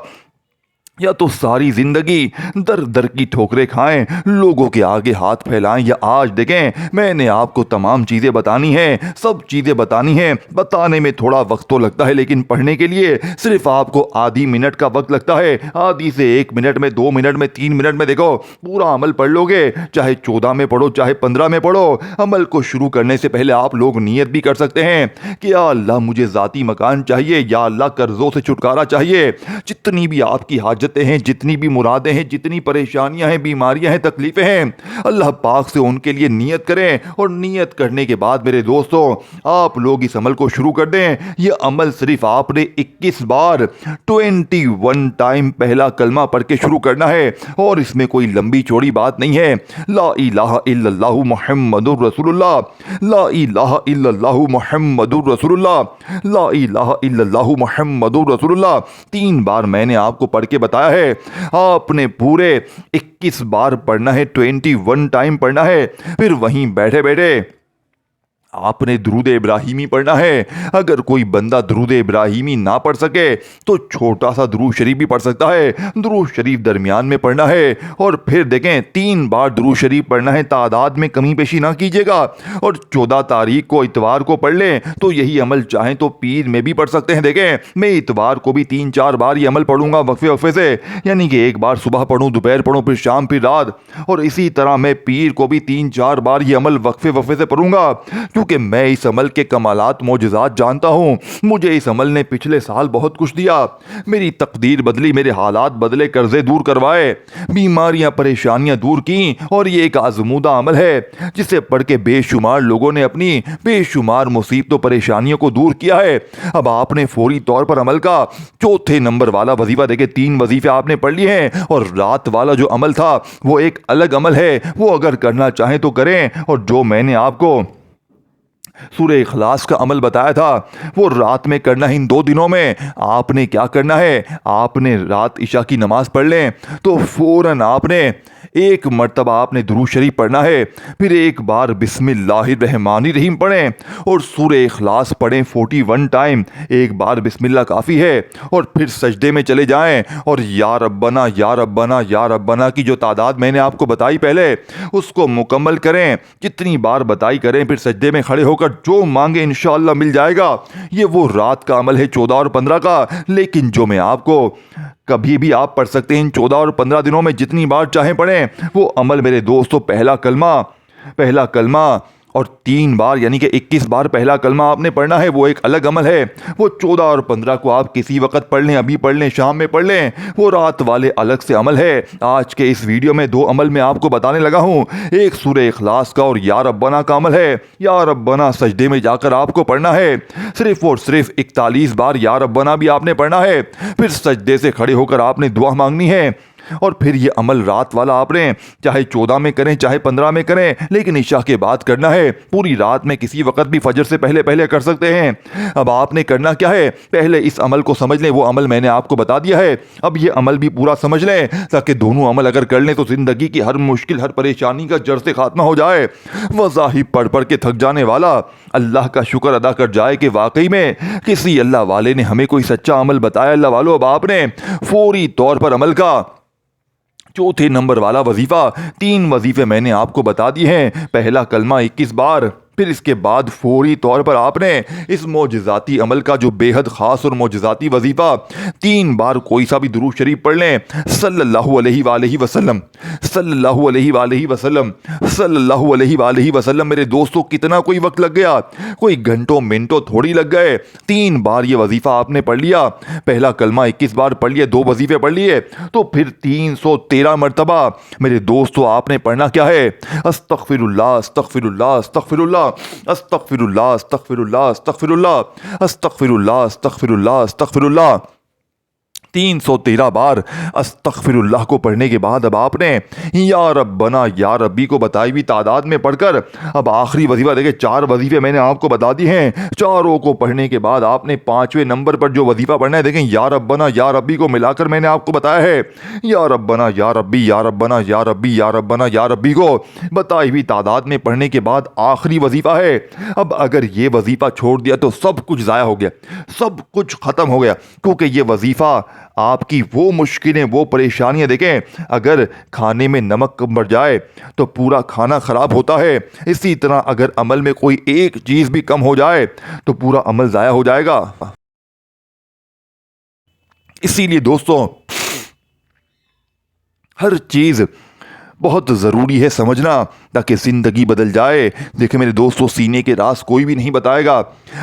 یا تو ساری زندگی در در کی ٹھوکریں کھائیں، لوگوں کے آگے ہاتھ پھیلائیں، یا آج دیکھیں میں نے آپ کو تمام چیزیں بتانی ہیں، سب چیزیں بتانی ہیں۔ بتانے میں تھوڑا وقت تو لگتا ہے، لیکن پڑھنے کے لیے صرف آپ کو آدھی منٹ کا وقت لگتا ہے۔ آدھی سے 1 منٹ میں، 2 منٹ میں، 3 منٹ میں دیکھو پورا عمل پڑھ لو گے۔ چاہے 14 میں پڑھو، چاہے 15 میں پڑھو۔ عمل کو شروع کرنے سے پہلے آپ لوگ نیت بھی کر سکتے ہیں کہ یا اللہ مجھے ذاتی مکان چاہیے، یا اللہ قرضوں سے چھٹکارا چاہیے۔ جتنی بھی آپ کی حاجت ہیں، جتنی بھی مرادیں ہیں، جتنی پریشانیاں ہیں، بیماریاں ہیں، تکلیفیں ہیں، اللہ پاک سے ان کے لیے نیت کریں، اور نیت کرنے کے بعد میرے دوستو آپ لوگ اس عمل کو شروع کر دیں۔ یہ عمل صرف آپ نے 21 بار 21 ٹائم پہلا کلمہ پڑھ کے شروع کرنا ہے، اور اس میں کوئی لمبی چوڑی بات نہیں ہے۔ لا الہ الا اللہ محمد الرسول اللہ، لا الہ الا اللہ محمد الرسول اللہ، لا الہ الا اللہ محمد الرسول اللہ 3 بار میں نے آپ کو پڑھ کے بتایا ہے۔ آپ نے پورے 21 بار پڑھنا ہے، 21 ٹائم پڑھنا ہے۔ پھر وہیں بیٹھے بیٹھے آپ نے درود ابراہیمی پڑھنا ہے۔ اگر کوئی بندہ درود ابراہیمی نہ پڑھ سکے تو چھوٹا سا درود شریف بھی پڑھ سکتا ہے۔ درود شریف درمیان میں پڑھنا ہے، اور پھر دیکھیں 3 بار درود شریف پڑھنا ہے۔ تعداد میں کمی بیشی نہ کیجیے گا، اور 14 تاریخ کو اتوار کو پڑھ لیں تو یہی عمل چاہیں تو پیر میں بھی پڑھ سکتے ہیں۔ دیکھیں میں اتوار کو بھی 3-4 بار یہ عمل پڑھوں گا وقفے وقفے سے، یعنی کہ 1 بار صبح پڑھوں، دوپہر پڑھوں، پھر شام، پھر رات، اور اسی طرح میں پیر کو بھی 3-4 بار یہ عمل وقفے وقفے سے پڑھوں گا، کہ میں اس عمل کے کمالات معجزات جانتا ہوں۔ مجھے اس عمل نے پچھلے سال بہت کچھ دیا، میری تقدیر بدلی، میرے حالات بدلے، قرضے دور کروائے، بیماریاں پریشانیاں دور کی، اور یہ ایک آزمودہ عمل ہے جسے پڑھ کے بے شمار لوگوں نے اپنی بے شمار مصیبتوں پریشانیوں کو دور کیا ہے۔ اب آپ نے فوری طور پر عمل کا 4تھے نمبر والا وظیفہ، دیکھیں 3 وظیفے آپ نے پڑھ لیے ہیں، اور رات والا جو عمل تھا وہ ایک الگ عمل ہے، وہ اگر کرنا چاہیں تو کریں۔ اور جو میں نے آپ کو سورہ اخلاص کا عمل بتایا تھا وہ رات میں کرنا ہے۔ ان 2 دنوں میں آپ نے کیا کرنا ہے، آپ نے رات عشاء کی نماز پڑھ لیں تو فوراً آپ نے 1 مرتبہ آپ نے درود شریف پڑھنا ہے، پھر 1 بار بسم اللہ الرحمن الرحیم پڑھیں، اور سورہ اخلاص پڑھیں 41 ٹائم۔ 1 بار بسم اللہ کافی ہے، اور پھر سجدے میں چلے جائیں، اور یا ربنا یا ربنا یا ربنا کی جو تعداد میں نے آپ کو بتائی پہلے اس کو مکمل کریں، جتنی بار بتائی کریں، پھر سجدے میں کھڑے ہو کر جو مانگے انشاءاللہ مل جائے گا۔ یہ وہ رات کا عمل ہے 14 اور 15 کا، لیکن جو میں آپ کو کبھی بھی آپ پڑھ سکتے ہیں ان 14 اور 15 دنوں میں جتنی بار چاہیں پڑھیں۔ وہ عمل میرے دوستو پہلا کلمہ اور 3 بار یعنی کہ 21 بار پہلا کلمہ آپ نے پڑھنا ہے، وہ ایک الگ عمل ہے۔ وہ 14 اور 15 کو آپ کسی وقت پڑھ لیں، ابھی پڑھ لیں، شام میں پڑھ لیں، وہ رات والے الگ سے عمل ہے۔ آج کے اس ویڈیو میں 2 عمل میں آپ کو بتانے لگا ہوں، ایک سورہ اخلاص کا اور یا ربنا کا عمل ہے۔ یا ربنا سجدے میں جا کر آپ کو پڑھنا ہے، صرف اور صرف 41 بار یا ربنا بھی آپ نے پڑھنا ہے، پھر سجدے سے کھڑے ہو کر آپ نے دعا مانگنی ہے، اور پھر یہ عمل رات والا آپ نے چاہے 14 میں کریں چاہے 15 میں کریں، لیکن عشاء کے بعد کرنا ہے۔ پوری رات میں کسی وقت بھی فجر سے پہلے کر سکتے ہیں۔ اب آپ نے کرنا کیا ہے، پہلے اس عمل کو سمجھ لیں، وہ عمل میں نے آپ کو بتا دیا ہے، اب یہ عمل بھی پورا سمجھ لیں، تاکہ دونوں عمل اگر کر لیں تو زندگی کی ہر مشکل ہر پریشانی کا جڑ سے خاتمہ ہو جائے۔ وظائف پڑھ کے تھک جانے والا اللہ کا شکر ادا کر جائے کہ واقعی میں کسی اللہ والے نے ہمیں کوئی سچا عمل بتایا۔ اللہ والو اب آپ نے فوری طور پر عمل کا 4تھے نمبر والا وظیفہ، 3 وظیفے میں نے آپ کو بتا دی ہیں۔ پہلا کلمہ 21 بار، پھر اس کے بعد فوری طور پر آپ نے اس معجزاتی عمل کا جو بے حد خاص اور معجزاتی وظیفہ 3 بار کوئی سا بھی درود شریف پڑھ لیں، صلی اللہ علیہ وآلہ وسلم، صلی اللہ علیہ وآلہ وسلم، صلی اللہ علیہ وآلہ وسلم۔ میرے دوستو کتنا کوئی وقت لگ گیا، کوئی گھنٹوں منٹوں تھوڑی لگ گئے۔ 3 بار یہ وظیفہ آپ نے پڑھ لیا، پہلا کلمہ 21 بار پڑھ لیے، 2 وظیفے پڑھ لیے، تو پھر 313 مرتبہ میرے دوستو آپ نے پڑھنا کیا ہے، استغفر اللہ استغفر اللہ استغفر اللہ، अस्तगफिरुल्लाह अस्तगफिरुल्लाह अस्तगफिरुल्लाह अस्तगफिरुल्लाह अस्तगफिरुल्लाह अस्तगफिरुल्लाह 313 बार अस्तगफिरुल्लाह को पढ़ने के बाद अब आपने या रब्बना या रब्बी को बताई हुई तादाद में पढ़कर अब आखिरी वजीफा देखिए, 4 वजीफे मैंने आपको बता दिए हैं। चारों को पढ़ने के बाद आपने 5वें नंबर पर जो वजीफा पढ़ना है, देखें या रब्बना या रब्बी को मिलाकर मैंने आपको बताया है या रब्बना या रब्बी या रब्बना या रब्बी या रब्बना या रब्बी को बताई हुई तादाद में पढ़ने के बाद आखिरी वजीफा है। अब अगर ये वजीफा छोड़ दिया तो सब कुछ ज़ाया हो गया, सब कुछ ख़त्म हो गया, क्योंकि ये वजीफा आपकी वो मुश्किलें, वो परेशानियां, देखें अगर खाने में नमक कम बढ़ जाए तो पूरा खाना ख़राब होता है, इसी तरह अगर अमल में कोई एक चीज़ भी कम हो जाए तो पूरा अमल ज़ाया हो जाएगा। इसीलिए दोस्तों हर चीज़ बहुत ज़रूरी है समझना, ताकि ज़िंदगी बदल जाए। देखिए मेरे दोस्तों, सीने के राज कोई भी नहीं बताएगा।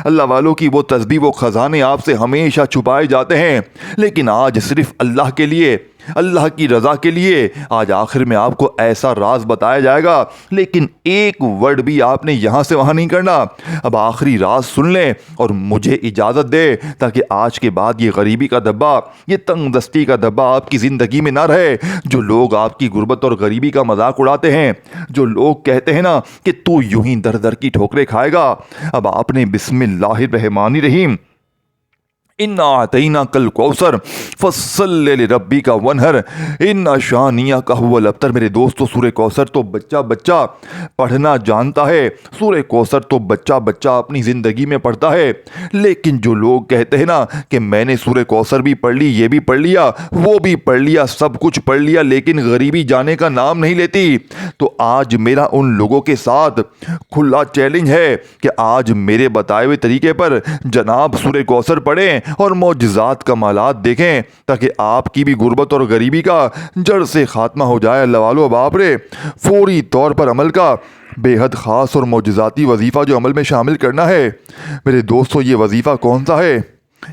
अल्लाह वालों की वो तस्बीह, वो ख़जाने आपसे हमेशा छुपाए जाते हैं, लेकिन आज सिर्फ अल्लाह के लिए, अल्लाह की रज़ा के लिए आज आखिर में आपको ऐसा राज बताया जाएगा, लेकिन एक वर्ड भी आपने यहाँ से वहाँ नहीं करना। अब आखिरी राज सुन लें और मुझे इजाज़त दे, ताकि आज के बाद ये गरीबी का धब्बा, ये तंगदस्ती का धब्बा आपकी ज़िंदगी में ना रहे। जो लोग आपकी गुर्बत और गरीबी का मजाक उड़ाते हैं, जो लोग कहते हैं ना कि तू यूं ही दर दर की ठोकरें खाएगा, अब आपने बिस्मिल्लाहिर्रहमानिर्रहीम इन्ना आतईना कल कौसर फस्सल्लि लिरब्बी का वनहर इन्ना शानिया का हुवल अब्तर। मेरे दोस्तों, सूरह कौसर तो बच्चा बच्चा पढ़ना जानता है, सूरह कौसर तो बच्चा बच्चा अपनी ज़िंदगी में पढ़ता है, लेकिन जो लोग कहते हैं ना कि मैंने सूरह कौसर भी पढ़ ली, ये भी पढ़ लिया, वो भी पढ़ लिया, सब कुछ पढ़ लिया, लेकिन गरीबी जाने का नाम नहीं लेती, तो आज मेरा उन लोगों के साथ खुला चैलेंज है कि आज मेरे बताए हुए तरीके पर जनाब सूरह कौसर पढ़ें और मौजज़ात कमालात देखें, ताकि आपकी भी गुर्बत और गरीबी का जड़ से खात्मा हो जाए। अल्लाह वालों, बाप रे, फौरी तौर पर अमल का बेहद ख़ास और मौजज़ाती वजीफ़ा जो अमल में शामिल करना है। मेरे दोस्तों, ये वजीफ़ा कौन सा है?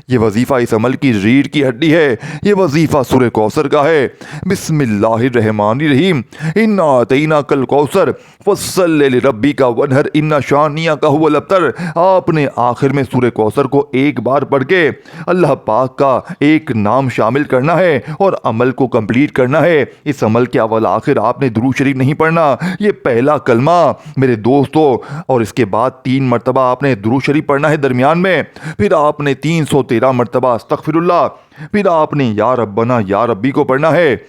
ये वजीफ़ा इस अमल की रीढ़ की हड्डी है। ये वजीफ़ा सूरह कौसर का है। बिस्मिल्लाहिर्रहमानिर्रहीम इन्ना आतईना कल कौसर फस्सल्लि लिरब्बी का वनहर इन्ना शानिया का हुवल अब्तर। आपने आखिर में सूरह कौसर को एक बार पढ़ के अल्लाह पाक का एक नाम शामिल करना है और अमल को कंप्लीट करना है। इस अमल के अव्वल आखिर आपने दुरूद शरीफ नहीं पढ़ना, ये पहला कलमा मेरे दोस्तों, और इसके बाद 3 मरतबा आपने दुरूद शरीफ पढ़ना है दरमियान में, फिर आपने 313 मरतबा अस्तगफिरुल्लाह, फिर आपने या रब्बना या रब्बी को पढ़ना है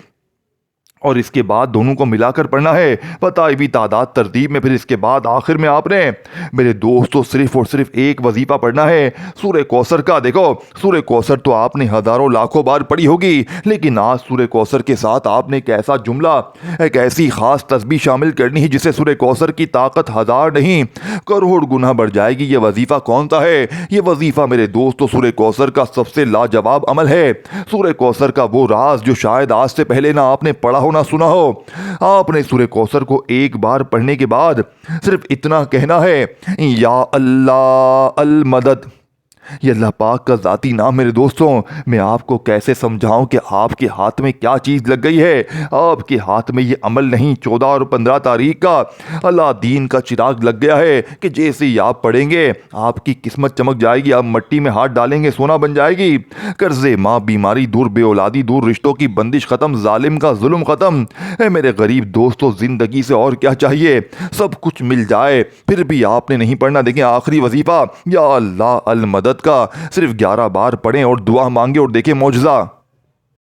और इसके बाद दोनों को मिलाकर पढ़ना है बताई हुई तादाद तरतीब में। फिर इसके बाद आखिर में आपने मेरे दोस्तों सिर्फ और सिर्फ एक वजीफ़ा पढ़ना है सूरह कौसर का। देखो, सूरह कौसर तो आपने हज़ारों लाखों बार पढ़ी होगी, लेकिन आज सूरह कौसर के साथ आपने एक ऐसा जुमला, एक ऐसी ख़ास तस्बीह शामिल करनी है जिससे सूरह कौसर की ताकत हज़ार नहीं करोड़ गुना बढ़ जाएगी। ये वजीफ़ा कौन सा है? ये वजीफ़ा मेरे दोस्तों सूरह कौसर का सबसे लाजवाब अमल है। सूरह कौसर का वो राज जो शायद आज से पहले ना आपने पढ़ा हो ना सुना हो। आपने सूरह कौसर को एक बार पढ़ने के बाद सिर्फ इतना कहना है, या अल्लाह अल मदद। ये अल्लाह पाक का ज़ाती नाम मेरे दोस्तों, मैं आपको कैसे समझाऊं कि आपके हाथ में क्या चीज़ लग गई है। आपके हाथ में ये अमल नहीं, 14 और 15 तारीख का अल्लाह दीन का चिराग लग गया है कि जैसे ही आप पढ़ेंगे आपकी किस्मत चमक जाएगी, आप मट्टी में हाथ डालेंगे सोना बन जाएगी। कर्जे माँ, बीमारी दूर, बेऔलादी दूर, रिश्तों की बंदिश ख़त्म, जालिम का जुल्म ख़त्म। है मेरे गरीब दोस्तों, ज़िंदगी से और क्या चाहिए? सब कुछ मिल जाए, फिर भी आपने नहीं पढ़ना। देखें, आखिरी वजीफ़ा या अल्लाह अल मदद का सिर्फ 11 बार पढ़ें और दुआ मांगे और देखें मौजज़ा।